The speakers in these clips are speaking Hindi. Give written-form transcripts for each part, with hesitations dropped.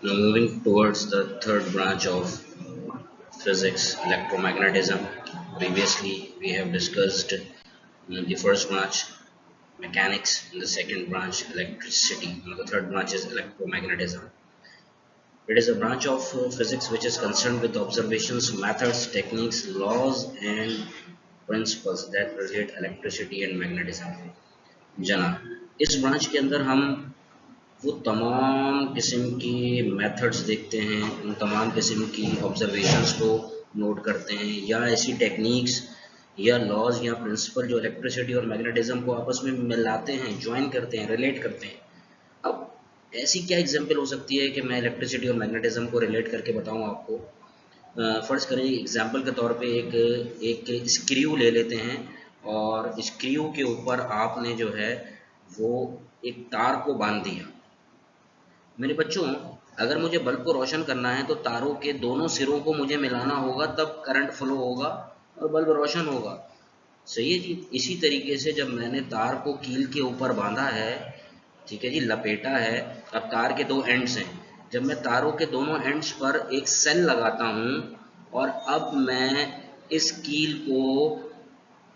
Now moving towards the third branch of physics, electromagnetism. Previously, we have discussed the first branch, mechanics, and the second branch, electricity. Now the third branch is electromagnetism. It is a branch of physics which is concerned with observations, methods, techniques, laws, and principles that relate electricity and magnetism. जना इस ब्रांच के अंदर हम वो तमाम किस्म की मेथड्स देखते हैं, उन तमाम किस्म की ऑब्जर्वेशंस को नोट करते हैं, या ऐसी टेक्निक्स या लॉज या प्रिंसिपल जो इलेक्ट्रिसिटी और मैग्नेटिज्म को आपस में मिलाते हैं, ज्वाइन करते हैं, रिलेट करते हैं। अब ऐसी क्या एग्जांपल हो सकती है कि मैं इलेक्ट्रिसिटी और मैग्नेटिज्म को रिलेट करके बताऊं आपको। फ़र्ज़ करें एग्जांपल के तौर पे एक एक स्क्रू ले लेते हैं, और स्क्रू के ऊपर आपने जो है वो एक तार को बांध दिया। मेरे बच्चों, अगर मुझे बल्ब को रोशन करना है तो तारों के दोनों सिरों को मुझे मिलाना होगा, तब करंट फ्लो होगा और बल्ब रोशन होगा। सही है जी। इसी तरीके से जब मैंने तार को कील के ऊपर बांधा है, ठीक है जी, लपेटा है, अब तार के दो एंड्स हैं, जब मैं तारों के दोनों एंड्स पर एक सेल लगाता हूँ और अब मैं इस कील को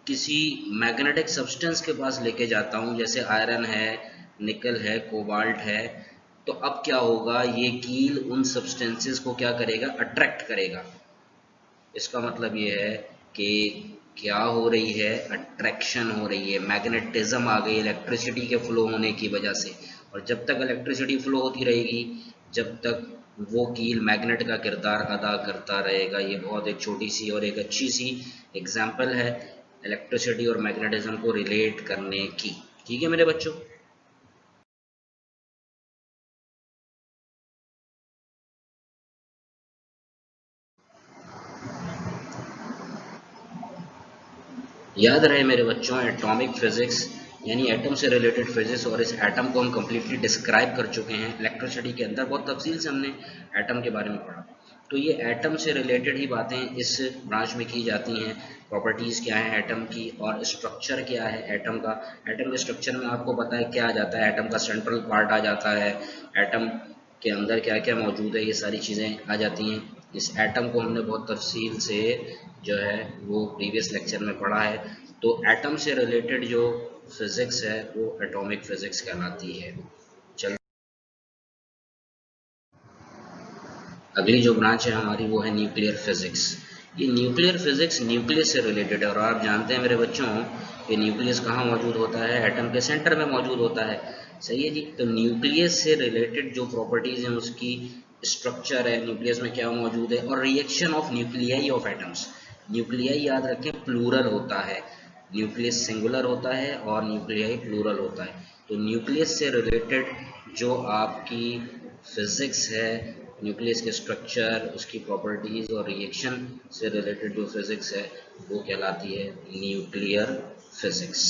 किसी मैग्नेटिक सब्सटेंस के पास लेके जाता हूँ, जैसे आयरन है, निकल है, कोबाल्ट है, तो अब क्या होगा, ये कील उन सब्सटेंसेस को क्या करेगा, अट्रैक्ट करेगा। इसका मतलब ये है कि क्या हो रही है, अट्रैक्शन हो रही है, मैग्नेटिज्म आ गई इलेक्ट्रिसिटी के फ्लो होने की वजह से। और जब तक इलेक्ट्रिसिटी फ्लो होती रहेगी, जब तक वो कील मैग्नेट का किरदार अदा करता रहेगा। ये बहुत एक छोटी सी और एक अच्छी सी एग्जाम्पल है इलेक्ट्रिसिटी और मैग्नेटिज्म को रिलेट करने की। ठीक है मेरे बच्चों। याद रहे मेरे बच्चों, एटॉमिक फिजिक्स यानी एटम से रिलेटेड फिजिक्स, और इस एटम को हम कम्प्लीटली डिस्क्राइब कर चुके हैं। इलेक्ट्रिसिटी के अंदर बहुत तफसील से हमने एटम के बारे में पढ़ा, तो ये एटम से रिलेटेड ही बातें इस ब्रांच में की जाती हैं। प्रॉपर्टीज़ क्या है एटम की, और स्ट्रक्चर क्या है एटम का। एटम के स्ट्रक्चर में आपको पता है क्या आ जाता है, एटम का सेंट्रल पार्ट आ जाता है, एटम के अंदर क्या क्या मौजूद है, ये सारी चीज़ें आ जाती हैं। इस एटम को हमने बहुत तफसील से जो है वो प्रीवियस लेक्चर में पढ़ा है। तो एटम से रिलेटेड जो फिज़िक्स है वो एटॉमिक फिज़िक्स कहलाती है। चल, अगली जो ब्रांच है हमारी वो है न्यूक्लियर फिज़िक्स। ये न्यूक्लियर फिज़िक्स न्यूक्लियस से रिलेटेड है, और आप जानते हैं मेरे बच्चों कि न्यूक्लियस कहाँ मौजूद होता है, एटम के सेंटर में मौजूद होता है। सही है जी। तो न्यूक्लियस से रिलेटेड जो प्रॉपर्टीज़ हैं, उसकी स्ट्रक्चर है, न्यूक्लियस में क्या मौजूद है, और reaction of nuclei of atoms. Nuclei याद रखें प्लूरल होता है, न्यूक्लियस सिंगुलर होता है और न्यूक्लियाई प्लूरल होता है। तो न्यूक्लियस से रिलेटेड जो आपकी फिज़िक्स है, न्यूक्लियस के स्ट्रक्चर, उसकी प्रॉपर्टीज़ और रिएक्शन से रिलेटेड जो फिज़िक्स है वो कहलाती है न्यूक्लियर फिज़िक्स।